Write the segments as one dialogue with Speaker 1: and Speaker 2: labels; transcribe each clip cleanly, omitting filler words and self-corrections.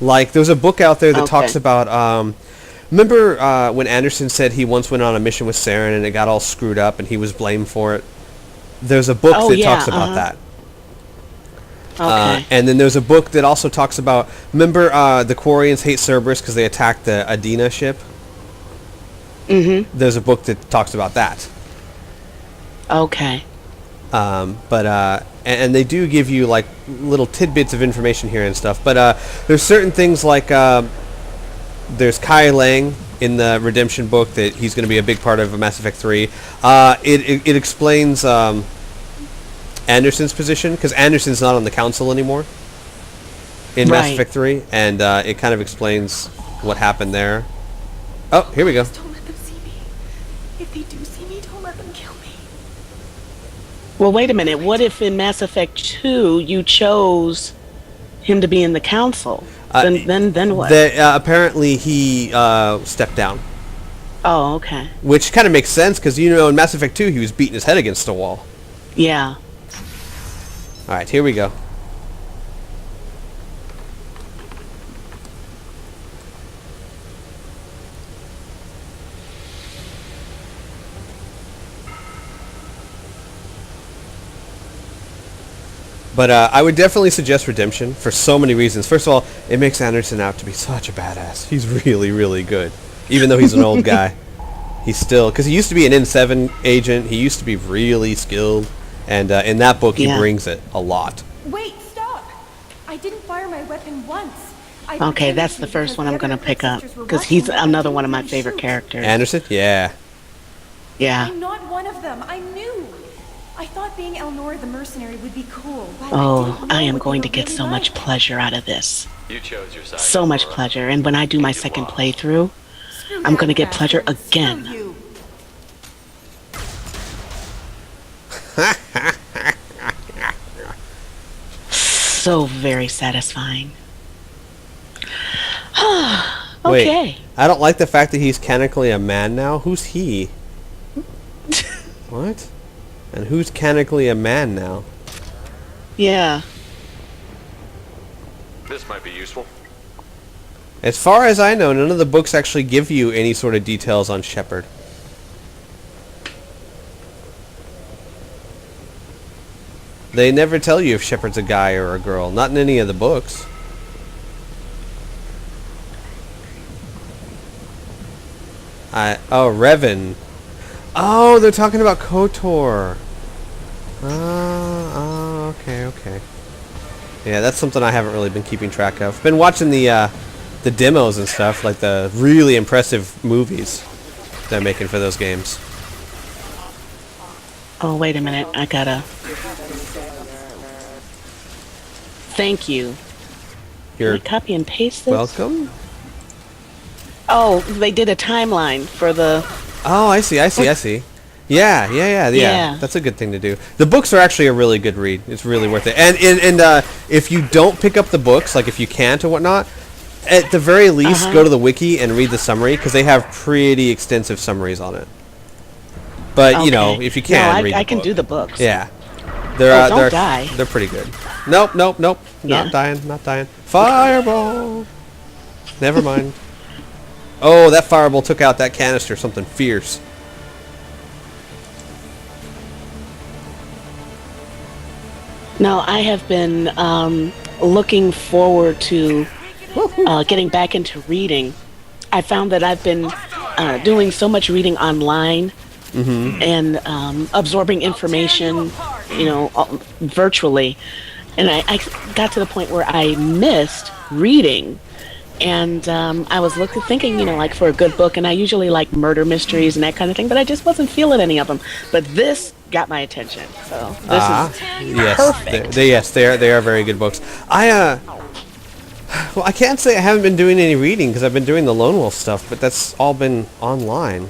Speaker 1: Like, there's a book out there that talks about, remember when Anderson said he once went on a mission with Saren and it got all screwed up and he was blamed for it? There's a book that talks about that.
Speaker 2: Okay.
Speaker 1: And then there's a book that also talks about, remember the Quarians hate Cerberus because they attacked the Adena ship?
Speaker 2: Mm-hmm.
Speaker 1: There's a book that talks about that.
Speaker 2: Okay.
Speaker 1: And they do give you like little tidbits of information here and stuff. But there's certain things like there's Kai Lang in the Redemption book that he's going to be a big part of Mass Effect 3. It explains Anderson's position because Anderson's not on the council anymore in Mass Effect 3, and it kind of explains what happened there. Oh, here we go.
Speaker 3: Don't let them see me. If they do see me, don't let them kill me.
Speaker 2: Well, wait a minute. What if in Mass Effect 2 you chose him to be in the council? Then what?
Speaker 1: Apparently he stepped down.
Speaker 2: Oh, okay.
Speaker 1: Which kind of makes sense because, you know, in Mass Effect 2 he was beating his head against a wall.
Speaker 2: Yeah.
Speaker 1: Alright, here we go. But I would definitely suggest Redemption for so many reasons. First of all, it makes Anderson out to be such a badass. He's really, really good. Even though he's an old guy. He's still... Because he used to be an N7 agent. He used to be really skilled. And in that book, he brings it a lot.
Speaker 3: Wait, stop! I didn't fire my weapon once.
Speaker 2: Okay, that's the first one I'm going to pick up. Because he's another one of my favorite characters.
Speaker 1: Anderson? Yeah.
Speaker 2: Yeah.
Speaker 3: I'm not one of them. I knew. I thought being Elnor the mercenary would be cool, but
Speaker 2: oh, I am going to get so much pleasure out of this.
Speaker 4: You chose your side.
Speaker 2: So much pleasure. And when I do my second playthrough, I'm going to get pleasure again. So very satisfying. Okay.
Speaker 1: Wait, I don't like the fact that he's canonically a man now. Who's he? What? And who's canonically a man now?
Speaker 2: Yeah.
Speaker 4: This might be useful.
Speaker 1: As far as I know, none of the books actually give you any sort of details on Shepard. They never tell you if Shepard's a guy or a girl. Not in any of the books. Oh, Revan. Oh, they're talking about KOTOR. Okay. Yeah, that's something I haven't really been keeping track of. Been watching the demos and stuff, like the really impressive movies they're making for those games.
Speaker 2: Oh, wait a minute. I gotta... Thank you.
Speaker 1: You're
Speaker 2: Can I copy and paste this?
Speaker 1: welcome.
Speaker 2: Oh, they did a timeline for the...
Speaker 1: Oh, I see. Yeah. That's a good thing to do. The books are actually a really good read. It's really worth it. And if you don't pick up the books, like if you can't or whatnot, at the very least, go to the wiki and read the summary, because they have pretty extensive summaries on it. But, you know, if you can, read the
Speaker 2: I can
Speaker 1: book.
Speaker 2: do the books.
Speaker 1: Yeah. They're,
Speaker 2: don't die.
Speaker 1: They're pretty good. Nope.
Speaker 2: Yeah.
Speaker 1: Not dying. Fireball! Never mind. Oh, that fireball took out that canister. Something fierce.
Speaker 2: No, I have been looking forward to getting back into reading. I found that I've been doing so much reading online and absorbing information, you know, virtually. And I got to the point where I missed reading. And I was thinking, you know, like for a good book, and I usually like murder mysteries and that kind of thing, but I just wasn't feeling any of them. But this got my attention, so this is perfect.
Speaker 1: They are very good books. Well, I can't say I haven't been doing any reading because I've been doing the Lone Wolf stuff, but that's all been online.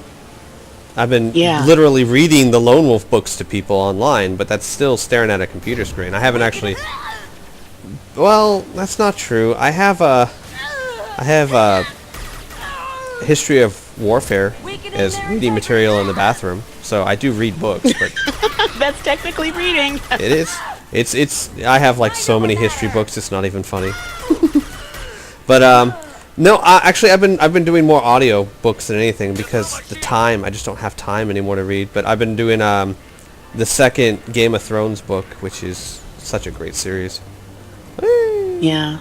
Speaker 1: I've been literally reading the Lone Wolf books to people online, but that's still staring at a computer screen. I haven't actually... Well, that's not true. I have a history of warfare as reading material in the bathroom, so I do read books, but...
Speaker 2: That's technically reading.
Speaker 1: It is. It's I have like so many history books, it's not even funny. But no, actually, I've been doing more audio books than anything because the time. I just don't have time anymore to read. But I've been doing the second Game of Thrones book, which is such a great series.
Speaker 2: Yeah.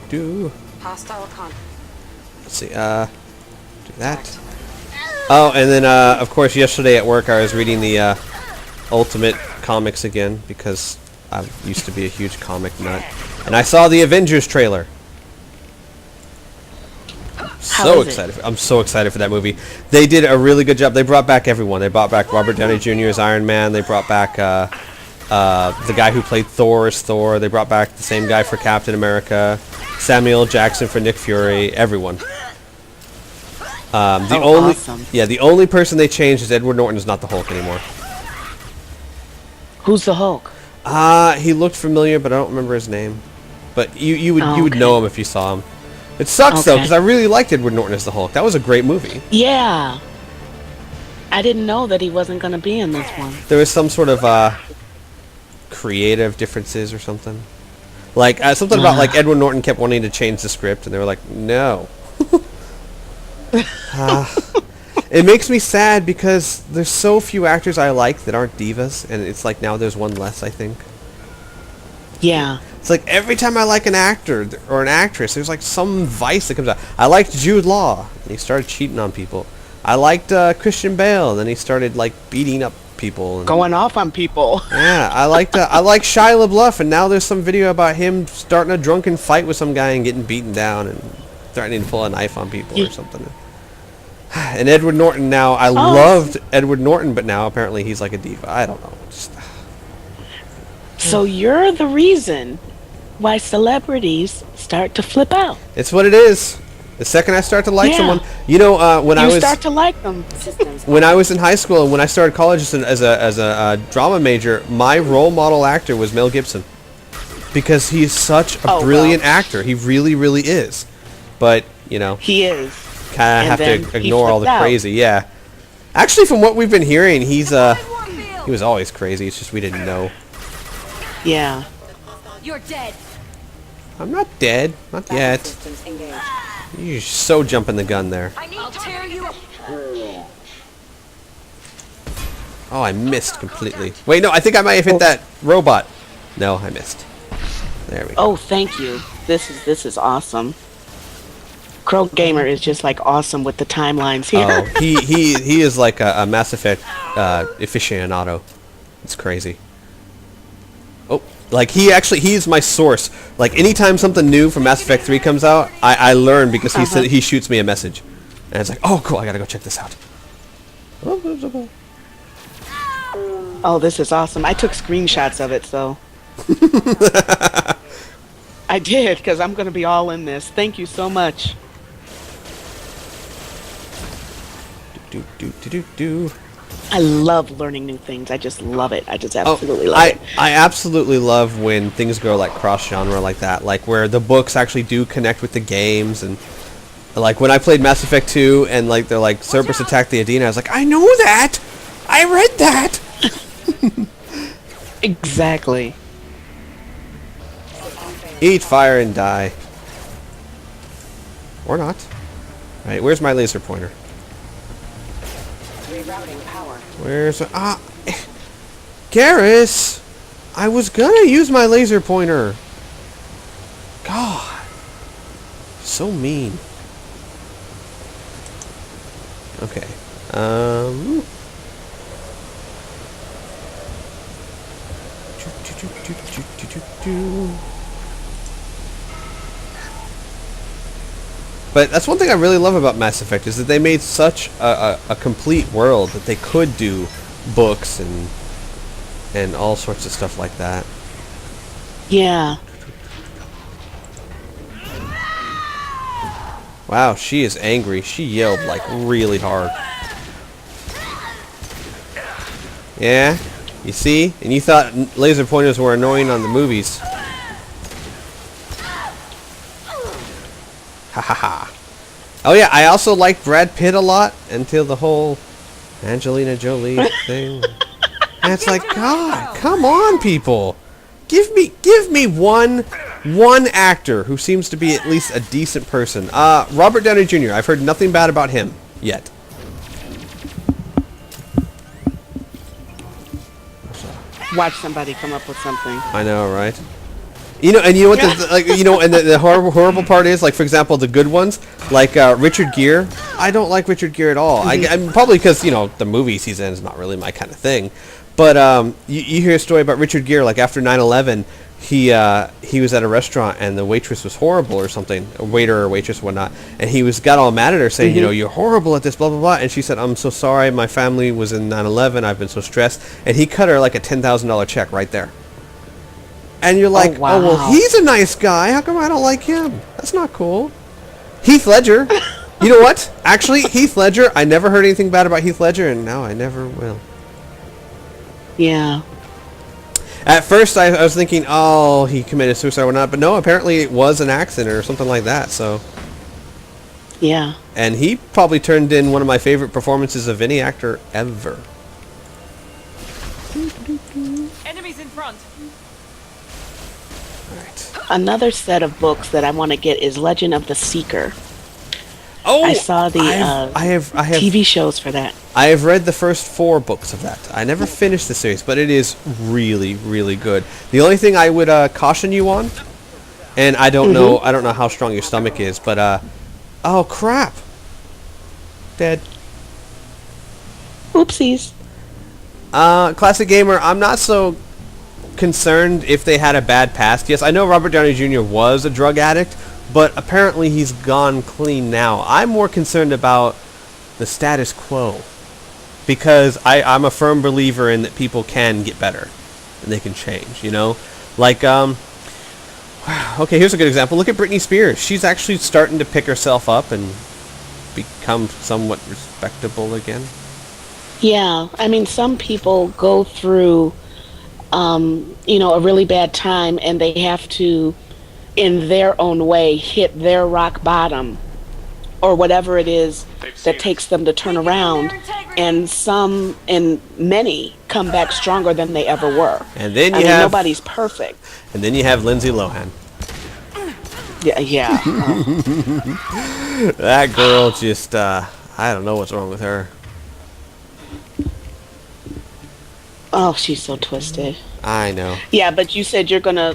Speaker 1: Do.
Speaker 5: Hostile con.
Speaker 1: Let's see. Do that. Oh, and then of course yesterday at work I was reading the Ultimate comics again because I used to be a huge comic nut, and I saw the Avengers trailer. So excited! I'm so excited for that movie. They did a really good job. They brought back everyone. They brought back Robert Downey Jr. as Iron Man. They brought back the guy who played Thor as Thor. They brought back the same guy for Captain America. Samuel Jackson for Nick Fury. Everyone.
Speaker 2: Awesome.
Speaker 1: The only person they changed is Edward Norton is not the Hulk anymore.
Speaker 2: Who's the Hulk?
Speaker 1: He looked familiar, but I don't remember his name. But you would
Speaker 2: Oh,
Speaker 1: would
Speaker 2: okay.
Speaker 1: know him if you saw him. It sucks though
Speaker 2: Okay.
Speaker 1: because I really liked Edward Norton as the Hulk. That was a great movie.
Speaker 2: Yeah. I didn't know that he wasn't going to be in this one.
Speaker 1: There was some sort of creative differences or something. Like something about like Edward Norton kept wanting to change the script, and they were like, no. It makes me sad because there's so few actors I like that aren't divas, and it's like now there's one less, I think.
Speaker 2: Yeah.
Speaker 1: It's like every time I like an actor or an actress, there's like some vice that comes out. I liked Jude Law, and he started cheating on people. I liked Christian Bale, and then he started like beating up people. And,
Speaker 2: Going off on people.
Speaker 1: yeah, I like Shia LaBeouf, and now there's some video about him starting a drunken fight with some guy and getting beaten down and threatening to pull a knife on people or something. And Edward Norton now, I loved Edward Norton, but now apparently he's like a diva. I don't know. Just,
Speaker 2: So you're the reason why celebrities start to flip out.
Speaker 1: it's what it is. The second I start to like
Speaker 2: Yeah.
Speaker 1: someone, you know, when
Speaker 2: You start to like them.
Speaker 1: when I was in high school and when I started college as a drama major, my role model actor was Mel Gibson because he's such a
Speaker 2: Oh,
Speaker 1: brilliant
Speaker 2: well.
Speaker 1: actor. He really, really is. But you know,
Speaker 2: He is.
Speaker 1: kind of
Speaker 2: And
Speaker 1: have
Speaker 2: then
Speaker 1: to
Speaker 2: he
Speaker 1: ignore all the
Speaker 2: flipped out.
Speaker 1: crazy. Yeah, actually, from what we've been hearing, he was always crazy. It's just we didn't know.
Speaker 2: Yeah.
Speaker 3: You're dead.
Speaker 1: I'm not dead, not yet.
Speaker 5: Systems engaged.
Speaker 1: You're so jumping the gun there.
Speaker 3: I'll tear you.
Speaker 1: Oh, I missed completely. Wait, no, I think I might have hit that robot. No, I missed. There we go.
Speaker 2: Oh, thank you. This is awesome. Crow Gamer is just like awesome with the timelines here.
Speaker 1: Oh, he is like a Mass Effect aficionado. It's crazy. Oh, like he's my source. Like anytime something new from Mass Effect 3 comes out, I learn because he shoots me a message, and it's like, oh, cool, I gotta go check this out.
Speaker 2: Oh, this is awesome. I took screenshots of it, so. I did, because I'm going to be all in this. Thank you so much.
Speaker 1: Do.
Speaker 2: I love learning new things. I just love it. I just absolutely love it.
Speaker 1: I absolutely love when things go like cross-genre like that, like where the books actually do connect with the games, and like when I played Mass Effect 2 and like they're like Cerberus attacked the Adina, I was like, I know that! I read that!
Speaker 2: Exactly.
Speaker 1: Eat fire and die. Or not. Alright, where's my laser pointer?
Speaker 5: Rerouting power.
Speaker 1: Where's... Garrus! I was gonna use my laser pointer. God. So mean. Okay. But that's one thing I really love about Mass Effect is that they made such a complete world that they could do books and all sorts of stuff like that.
Speaker 2: Yeah.
Speaker 1: Wow, she is angry. She yelled like really hard. Yeah? You see? And you thought laser pointers were annoying on the movies. Ha ha ha. Oh yeah, I also liked Brad Pitt a lot until the whole Angelina Jolie thing. And it's like, God, come on, people. Give me one actor who seems to be at least a decent person. Robert Downey Jr. I've heard nothing bad about him yet.
Speaker 2: Watch somebody come up with something.
Speaker 1: I know, right? You know, and you know what? The horrible part is, like, for example, the good ones, like Richard Gere. I don't like Richard Gere at all. I'm probably because the movies he's in is not really my kind of thing. But you hear a story about Richard Gere, like after 9/11, he was at a restaurant and the waitress was horrible or something, a waiter or waitress or whatnot, and he got all mad at her saying, you're horrible at this, blah blah blah, and she said, I'm so sorry, my family was in 9/11, I've been so stressed, and he cut her like a $10,000 check right there. And you're like,
Speaker 2: wow.
Speaker 1: Oh well, he's a nice guy. How come I don't like him? That's not cool. Heath Ledger. You know what? Actually, Heath Ledger. I never heard anything bad about Heath Ledger, and now I never will.
Speaker 2: Yeah.
Speaker 1: At first, I was thinking, oh, he committed suicide or whatnot, but no, apparently it was an accident or something like that. So.
Speaker 2: Yeah.
Speaker 1: And he probably turned in one of my favorite performances of any actor ever.
Speaker 3: Enemies in front.
Speaker 2: Another set of books that I want to get is Legend of the Seeker.
Speaker 1: Oh,
Speaker 2: I saw the
Speaker 1: I have
Speaker 2: TV shows for that.
Speaker 1: I have read the first 4 books of that. I never finished the series, but it is really, really good. The only thing I would caution you on, and I don't know how strong your stomach is, but oh crap, dead.
Speaker 2: Oopsies.
Speaker 1: Classic gamer. I'm not so concerned if they had a bad past. Yes, I know Robert Downey Jr. was a drug addict, but apparently he's gone clean now. I'm more concerned about the status quo, because I'm a firm believer in that people can get better and they can change, like okay, here's a good example. Look at Britney Spears. She's actually starting to pick herself up and become somewhat respectable again.
Speaker 2: Yeah, I mean, some people go through a really bad time, and they have to, in their own way, hit their rock bottom, or whatever it is that takes them to turn around, and many come back stronger than they ever were.
Speaker 1: And then
Speaker 2: nobody's perfect.
Speaker 1: And then you have Lindsay Lohan.
Speaker 2: Yeah.
Speaker 1: That girl just, I don't know what's wrong with her.
Speaker 2: Oh, she's so twisted.
Speaker 1: I know.
Speaker 2: Yeah, but you said you're gonna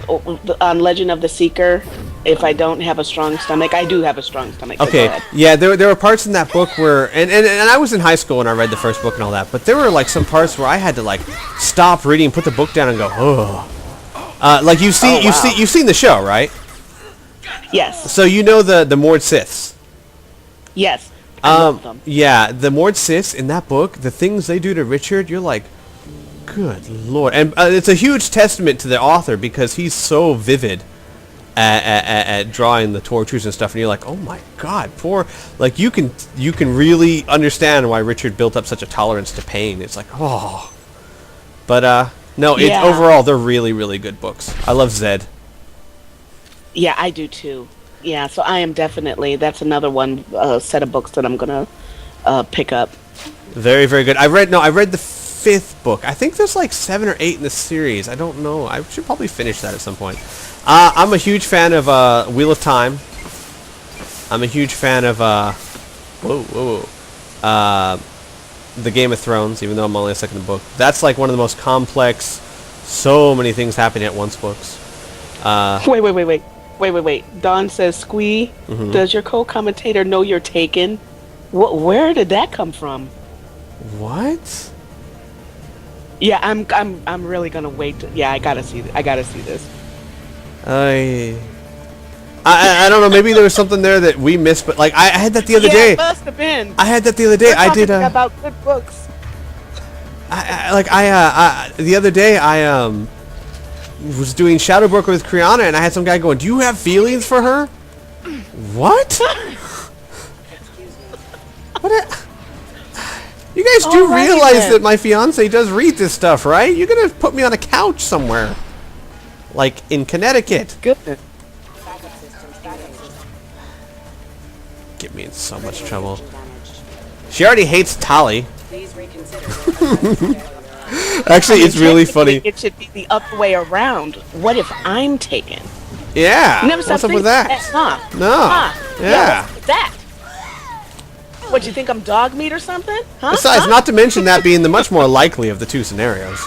Speaker 2: on Legend of the Seeker. If I don't have a strong stomach, I do have a strong stomach.
Speaker 1: Okay. Yeah, there were parts in that book where, and I was in high school when I read the first book and all that, but there were like some parts where I had to like stop reading, put the book down, and go, oh. Like you've seen the show, right?
Speaker 2: Yes.
Speaker 1: So you know the Mord Siths.
Speaker 2: Yes. I love them.
Speaker 1: Yeah, the Mord Siths in that book, the things they do to Richard, you're like, good lord. And it's a huge testament to the author, because he's so vivid at drawing the tortures and stuff, and you're like, oh my god, poor, like you can really understand why Richard built up such a tolerance to pain. It's like, oh. But no,
Speaker 2: Yeah.
Speaker 1: overall they're really, really good books. I love Zed.
Speaker 2: Yeah, I do too. Yeah, so I am definitely, that's another one set of books that I'm gonna pick up.
Speaker 1: Very, very good. I read the 5th book. I think there's like 7 or 8 in the series. I don't know. I should probably finish that at some point. I'm a huge fan of Wheel of Time. I'm a huge fan of the Game of Thrones, even though I'm only a second book. That's like one of the most complex, so many things happening at once books.
Speaker 2: Wait. Dawn says, Squee, does your co-commentator know you're taken? Where did that come from?
Speaker 1: What?
Speaker 2: Yeah, I'm really gonna wait. I gotta see this.
Speaker 1: I don't know. Maybe there was something there that we missed, but like I had that the other
Speaker 2: Yeah,
Speaker 1: day.
Speaker 2: it must have been.
Speaker 1: I had that the other day. I did
Speaker 2: about good books.
Speaker 1: The other day I was doing Shadow Broker with Kriana, and I had some guy going, "Do you have feelings for her?" What? What? You guys do realize that my fiance does read this stuff, right? You're gonna put me on a couch somewhere, like in Connecticut.
Speaker 2: Goodness.
Speaker 1: Get me in so much trouble. She already hates Tali. Actually, it's really funny.
Speaker 2: It should be the other way around. What if I'm taken?
Speaker 1: Yeah.
Speaker 2: You never
Speaker 1: What's
Speaker 2: stopped
Speaker 1: up with
Speaker 2: thinking
Speaker 1: that?
Speaker 2: Huh?
Speaker 1: No.
Speaker 2: Huh?
Speaker 1: Yeah.
Speaker 2: What's with that? What, you think I'm dog meat or something? Huh?
Speaker 1: Besides,
Speaker 2: Huh?
Speaker 1: not to mention that being the much more likely of the two scenarios.